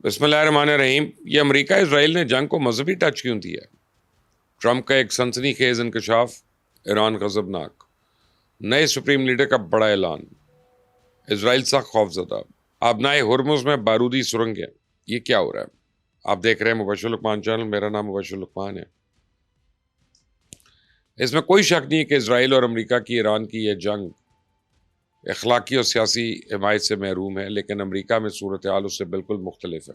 بسم اللہ الرحمن الرحیم. یہ امریکہ اسرائیل نے جنگ کو مذہبی ٹچ کیوں دیا؟ ٹرمپ کا ایک سنسنی خیز انکشاف، ایران غضبناک، نئے سپریم لیڈر کا بڑا اعلان، اسرائیل سخت خوفزدہ، آبنائے ہرمز میں بارودی سرنگ ہے. یہ کیا ہو رہا ہے؟ آپ دیکھ رہے ہیں مبشر لقمان چینل. میرا نام مبشر لقمان ہے. اس میں کوئی شک نہیں کہ اسرائیل اور امریکہ کی ایران کی یہ جنگ اخلاقی اور سیاسی حمایت سے محروم ہے، لیکن امریکہ میں صورتحال اس سے بالکل مختلف ہے.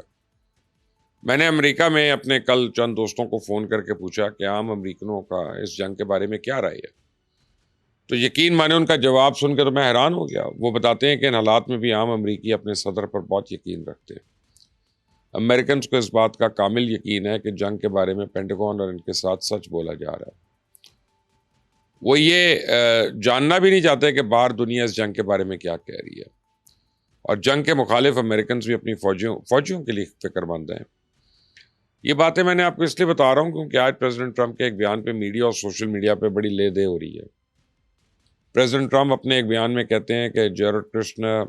میں نے امریکہ میں اپنے کل چند دوستوں کو فون کر کے پوچھا کہ عام امریکنوں کا اس جنگ کے بارے میں کیا رائے ہے. تو یقین مانے ان کا جواب سن کے تو میں حیران ہو گیا. وہ بتاتے ہیں کہ ان حالات میں بھی عام امریکی اپنے صدر پر بہت یقین رکھتے ہیں. امریکنز کو اس بات کا کامل یقین ہے کہ جنگ کے بارے میں پینٹاگون اور ان کے ساتھ سچ بولا جا رہا ہے. وہ یہ جاننا بھی نہیں چاہتے کہ باہر دنیا اس جنگ کے بارے میں کیا کہہ رہی ہے. اور جنگ کے مخالف امریکنز بھی اپنی فوجیوں کے لیے فکر مند ہیں. یہ باتیں میں نے آپ کو اس لیے بتا رہا ہوں کیونکہ آج پریزیڈنٹ ٹرمپ کے ایک بیان پہ میڈیا اور سوشل میڈیا پہ بڑی لے دے ہو رہی ہے. پریزیڈنٹ ٹرمپ اپنے ایک بیان میں کہتے ہیں کہ جیرڈ کرشنر،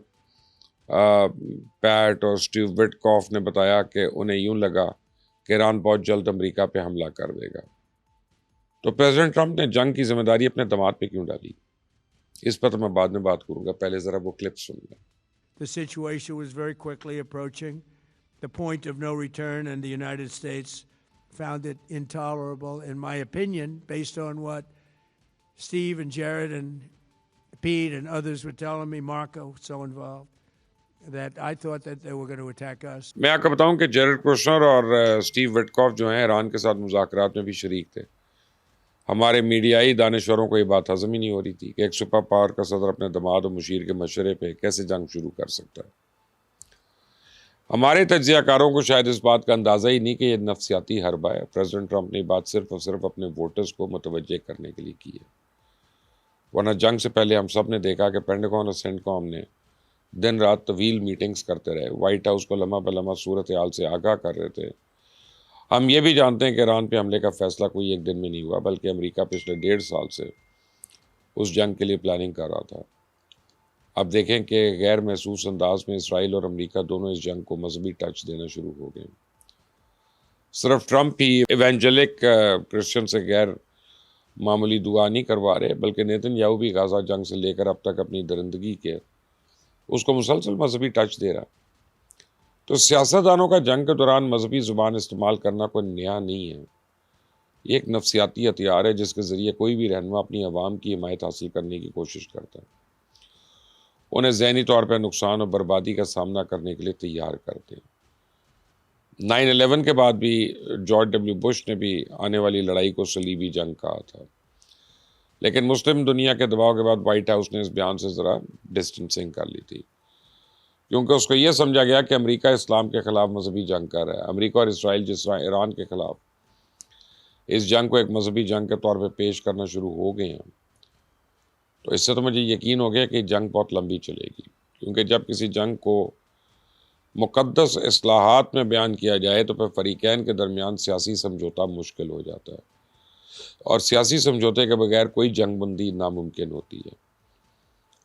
پیٹ اور اسٹیو وٹکاف نے بتایا کہ انہیں یوں لگا کہ ایران بہت جلد امریکہ پہ حملہ کر دے گا. تو پریزیڈنٹ ٹرمپ نے جنگ کی ذمہ داری اپنے دماد پہ کیوں ڈالی؟ اس پر تو میں بعد میں بات کروں گا. پہلے ذرا وہ کلپ سن لیں. The situation was very quickly approaching the point of no return, and the United States found it intolerable, in my opinion, based on what Steve and Jared and Pete and others were telling me, Marco, so involved, that I thought that they were going to attack us. میں آپ کو بتاؤں کہ Jared کرشنر اور Steve وٹکاف جو ہیں ایران کے ساتھ مذاکرات میں بھی شریک تھے. ہمارے میڈیائی دانشوروں کو یہ بات ہضم ہی نہیں ہو رہی تھی کہ ایک سپر پاور کا صدر اپنے دماد و مشیر کے مشورے پہ کیسے جنگ شروع کر سکتا ہے. ہمارے تجزیہ کاروں کو شاید اس بات کا اندازہ ہی نہیں کہ یہ نفسیاتی حربہ ہے. پریزیڈنٹ ٹرمپ نے یہ بات صرف اور صرف اپنے ووٹرز کو متوجہ کرنے کے لیے کی ہے. ورنہ جنگ سے پہلے ہم سب نے دیکھا کہ پینٹاگون اور سینٹکام نے دن رات طویل میٹنگز کرتے رہے، وائٹ ہاؤس کو لمحہ بلمحہ صورتحال سے آگاہ کر رہے تھے. ہم یہ بھی جانتے ہیں کہ ایران پہ حملے کا فیصلہ کوئی ایک دن میں نہیں ہوا، بلکہ امریکہ پچھلے 1.5 سال سے اس جنگ کے لیے پلاننگ کر رہا تھا. اب دیکھیں کہ غیر محسوس انداز میں اسرائیل اور امریکہ دونوں اس جنگ کو مذہبی ٹچ دینا شروع ہو گئے. صرف ٹرمپ ہی ایونجلک کرسچن سے غیر معمولی دعا نہیں کروا رہے، بلکہ نیتن یاہو بھی غزہ جنگ سے لے کر اب تک اپنی درندگی کے اس کو مسلسل مذہبی ٹچ دے رہا. تو سیاستدانوں کا جنگ کے دوران مذہبی زبان استعمال کرنا کوئی نیا نہیں ہے. یہ ایک نفسیاتی ہتھیار ہے جس کے ذریعے کوئی بھی رہنما اپنی عوام کی حمایت حاصل کرنے کی کوشش کرتا ہے، انہیں ذہنی طور پہ نقصان اور بربادی کا سامنا کرنے کے لیے تیار کرتے ہیں. 9/11 کے بعد بھی جارج ڈبلیو بش نے بھی آنے والی لڑائی کو صلیبی جنگ کہا تھا، لیکن مسلم دنیا کے دباؤ کے بعد وائٹ ہاؤس نے اس بیان سے ذرا ڈسٹنسنگ کر لی تھی، کیونکہ اس کو یہ سمجھا گیا کہ امریکہ اسلام کے خلاف مذہبی جنگ کر رہا ہے. امریکہ اور اسرائیل جس طرح ایران کے خلاف اس جنگ کو ایک مذہبی جنگ کے طور پہ پیش کرنا شروع ہو گئے ہیں، تو اس سے تو مجھے یقین ہو گیا کہ جنگ بہت لمبی چلے گی. کیونکہ جب کسی جنگ کو مقدس اصلاحات میں بیان کیا جائے تو پھر فریقین کے درمیان سیاسی سمجھوتا مشکل ہو جاتا ہے، اور سیاسی سمجھوتے کے بغیر کوئی جنگ بندی ناممکن ہوتی ہے.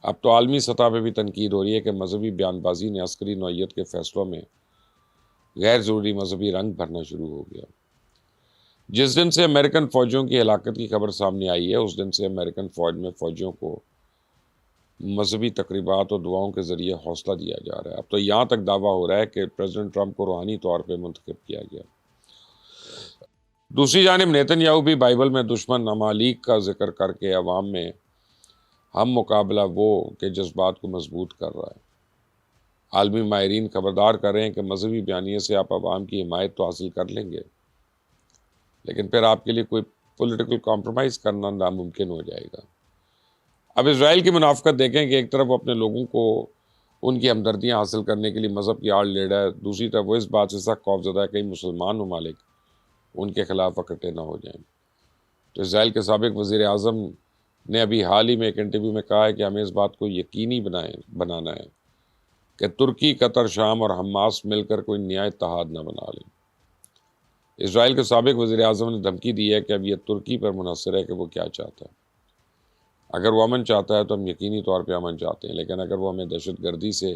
اب تو عالمی سطح پہ بھی تنقید ہو رہی ہے کہ مذہبی بیان بازی نے عسکری نوعیت کے فیصلوں میں غیر ضروری مذہبی رنگ بھرنا شروع ہو گیا. جس دن سے امریکن فوجیوں کی ہلاکت کی خبر سامنے آئی ہے، اس دن سے امریکن فوج میں فوجیوں کو مذہبی تقریبات اور دعاؤں کے ذریعے حوصلہ دیا جا رہا ہے. اب تو یہاں تک دعویٰ ہو رہا ہے کہ پریزیڈنٹ ٹرمپ کو روحانی طور پہ منتخب کیا گیا. دوسری جانب نیتن یاہو بھی بائبل میں دشمن ممالک کا ذکر کر کے عوام میں ہم مقابلہ وہ کے جذبات کو مضبوط کر رہا ہے. عالمی ماہرین خبردار کر رہے ہیں کہ مذہبی بیانیے سے آپ عوام کی حمایت تو حاصل کر لیں گے، لیکن پھر آپ کے لیے کوئی پولیٹیکل کمپرومائز کرنا ناممکن ہو جائے گا. اب اسرائیل کی منافقت دیکھیں کہ ایک طرف وہ اپنے لوگوں کو ان کی ہمدردیاں حاصل کرنے کے لیے مذہب کی آڑ لے رہا ہے، دوسری طرف وہ اس بات سے سخت خوفزدہ ہے کہ کئی مسلمان ممالک ان کے خلاف اکٹھے نہ ہو جائیں. تو اسرائیل کے سابق وزیر اعظم نے ابھی حال ہی میں ایک انٹرویو میں کہا ہے کہ ہمیں اس بات کو یقینی بنانا ہے کہ ترکی، قطر، شام اور حماس مل کر کوئی نیا اتحاد نہ بنا لیں. اسرائیل کے سابق وزیر اعظم نے دھمکی دی ہے کہ اب یہ ترکی پر منحصر ہے کہ وہ کیا چاہتا ہے. اگر وہ امن چاہتا ہے تو ہم یقینی طور پہ امن چاہتے ہیں، لیکن اگر وہ ہمیں دہشت گردی سے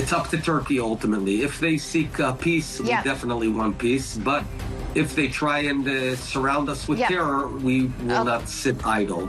It's up to Turkey ultimately. If they seek peace, we Yeah. definitely want peace. But if they try and surround us with Yeah. terror, we will Okay. not sit idle.